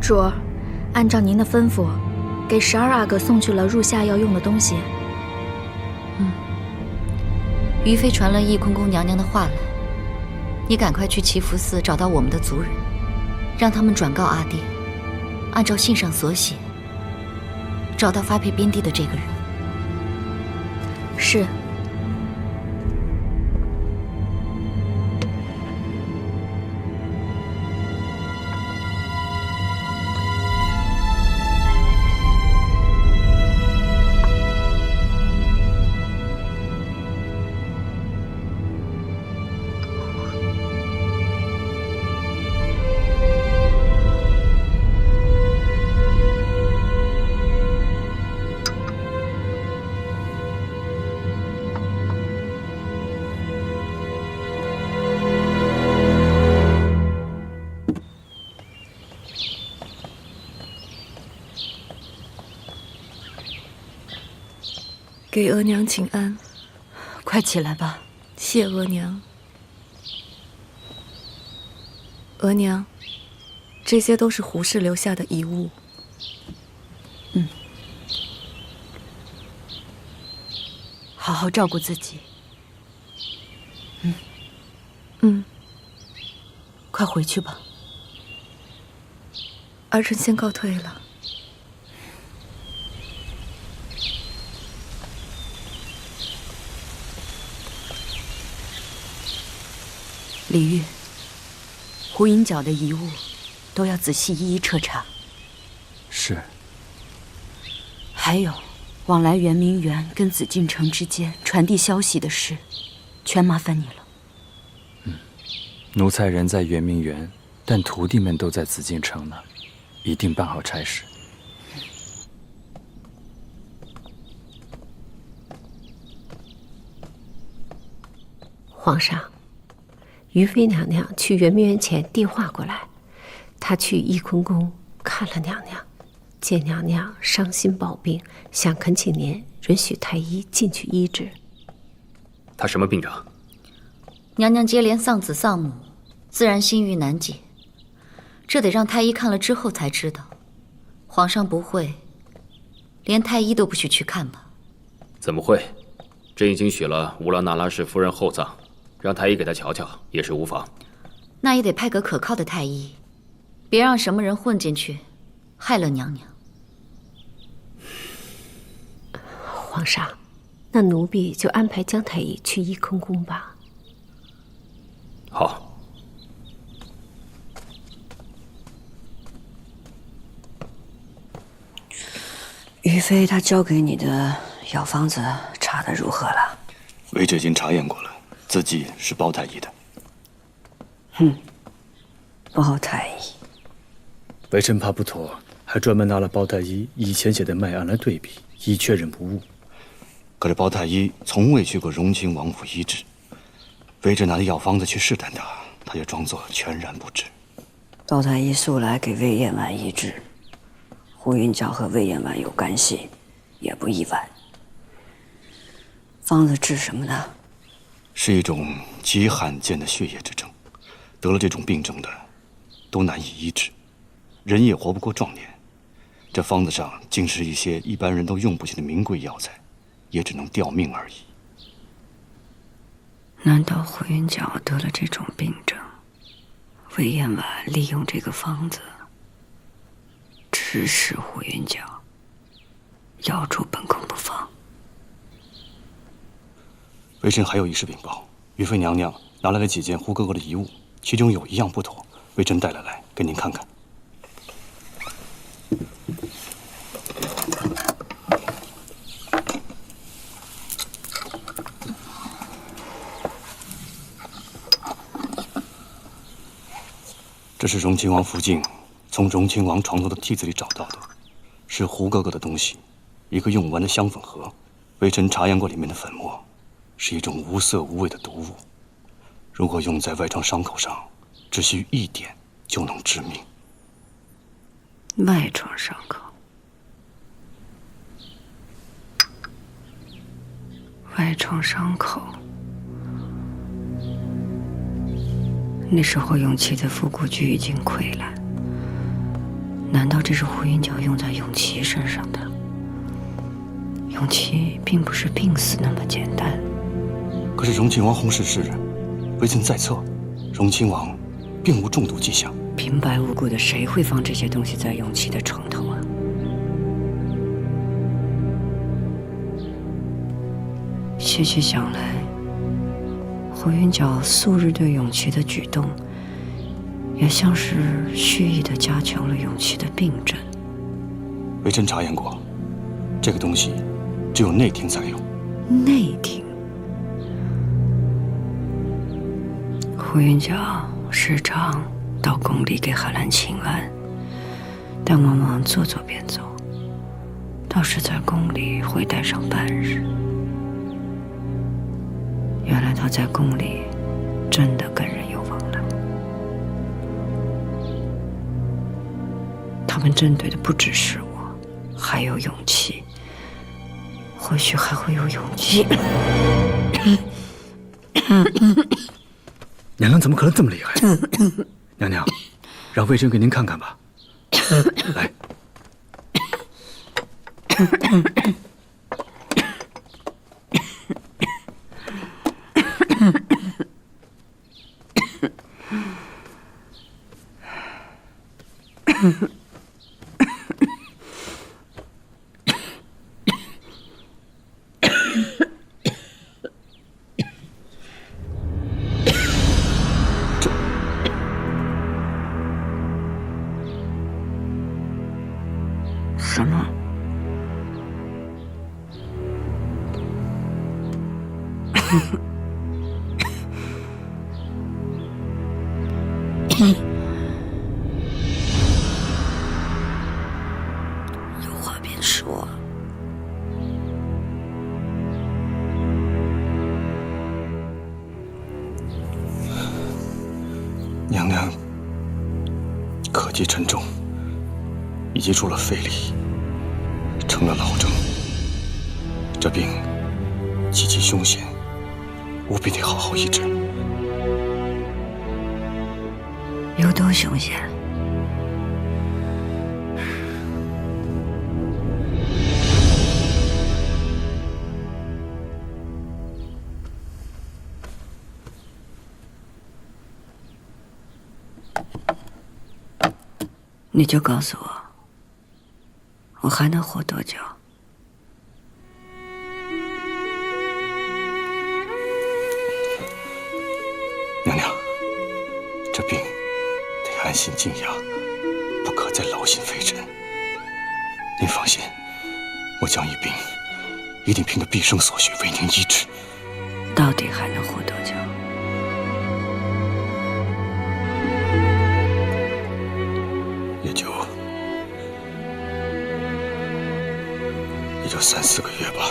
主，按照您的吩咐，给12阿哥送去了入夏要用的东西。于妃传了翊坤宫娘娘的话来，你赶快去祈福寺找到我们的族人，让他们转告阿爹，按照信上所写，找到发配边地的这个人。是。给额娘请安，快起来吧。谢额娘。额娘，这些都是胡氏留下的遗物。好好照顾自己。快回去吧。儿臣先告退了。李煜，胡云角的遗物都要仔细一一彻查。是。还有，往来圆明园跟紫禁城之间传递消息的事，全麻烦你了。奴才人在圆明园，但徒弟们都在紫禁城呢，一定办好差事。皇上，于妃娘娘去圆明园前电话过来，她去翊坤宫看了娘娘，见娘娘伤心抱病，想恳请您允许太医进去医治。她什么病症？娘娘接连丧子丧母，自然心郁难解，这得让太医看了之后才知道。皇上不会连太医都不许去看吧？怎么会？朕已经许了乌拉那拉氏夫人厚葬，让太医给她瞧瞧也是无妨。那也得派个可靠的太医，别让什么人混进去，害了娘娘。皇上，那奴婢就安排姜太医去翊坤宫吧。好。于妃她交给你的药方子查得如何了？微臣已经查验过了，字迹是包太医的。包太医。微臣怕不妥，还专门拿了包太医以前写的脉案来对比，以确认不误。可是包太医从未去过荣亲王府医治，微臣拿着药方子去试探他，他也装作全然不知。包太医素来给魏延婉医治，胡云角和魏延婉有干系，也不意外。方子治什么呢？是一种极罕见的血液之症，得了这种病症的都难以医治，人也活不过壮年。这方子上竟是一些一般人都用不起的名贵药材，也只能吊命而已。难道胡云角得了这种病症，魏延婉利用这个方子指使胡云角要出本宫不放？微臣还有一事禀报，于妃娘娘拿来了几件胡哥哥的遗物，其中有一样不妥，微臣带了来给您看看。这是荣亲王福晋从荣亲王床头的屉子里找到的，是胡哥哥的东西，一个用完的香粉盒。微臣查验过里面的粉末，是一种无色无味的毒物，如果用在外创伤口上，只需1点就能致命。外创伤口，外创伤口。那时候永琪的腹股区已经溃烂，难道这是胡云角用在永琪身上的？永琪并不是病死那么简单。可是荣亲王洪氏氏人，微臣在侧，荣亲王并无中毒迹象。平白无故的，谁会放这些东西在永琪的床头啊？细细想来，胡云角素日对永琪的举动，也像是蓄意的加强了永琪的病症。微臣查验过，这个东西只有内廷才有。内廷。胡云角时常到宫里给海兰请安，但往往做做便走，倒是在宫里会待上半日。原来他在宫里真的跟人有往来。他们针对的不只是我，还有永琪，或许还会有永琪。娘娘怎么可能这么厉害？娘娘，让微臣给您看看吧。来。什么？有话便说。娘娘科技沉重，已经入了肺里，成了痨症。这病极其凶险，务必得好好医治。有多凶险？你就告诉我，我还能活多久？娘娘，这病得安心静养，不可再劳心费神。您放心，我将一病一定凭着毕生所学为您医治。到底还能活多久？也就3、4个月吧。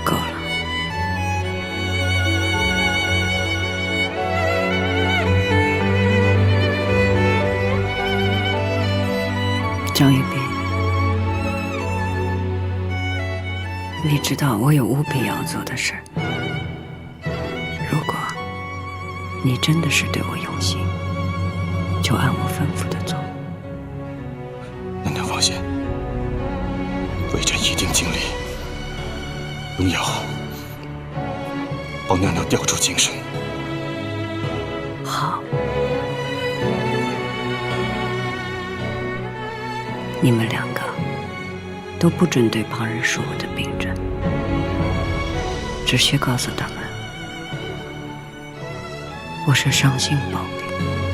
够了。张玉斌，你知道我有务必要做的事。如果你真的是对我用心，就按我吩咐的做。娘娘放心，微臣一定尽力，用药帮娘娘调出精神。好。你们2个都不准对旁人说我的病症，只需告诉他们，我是伤心宝贝。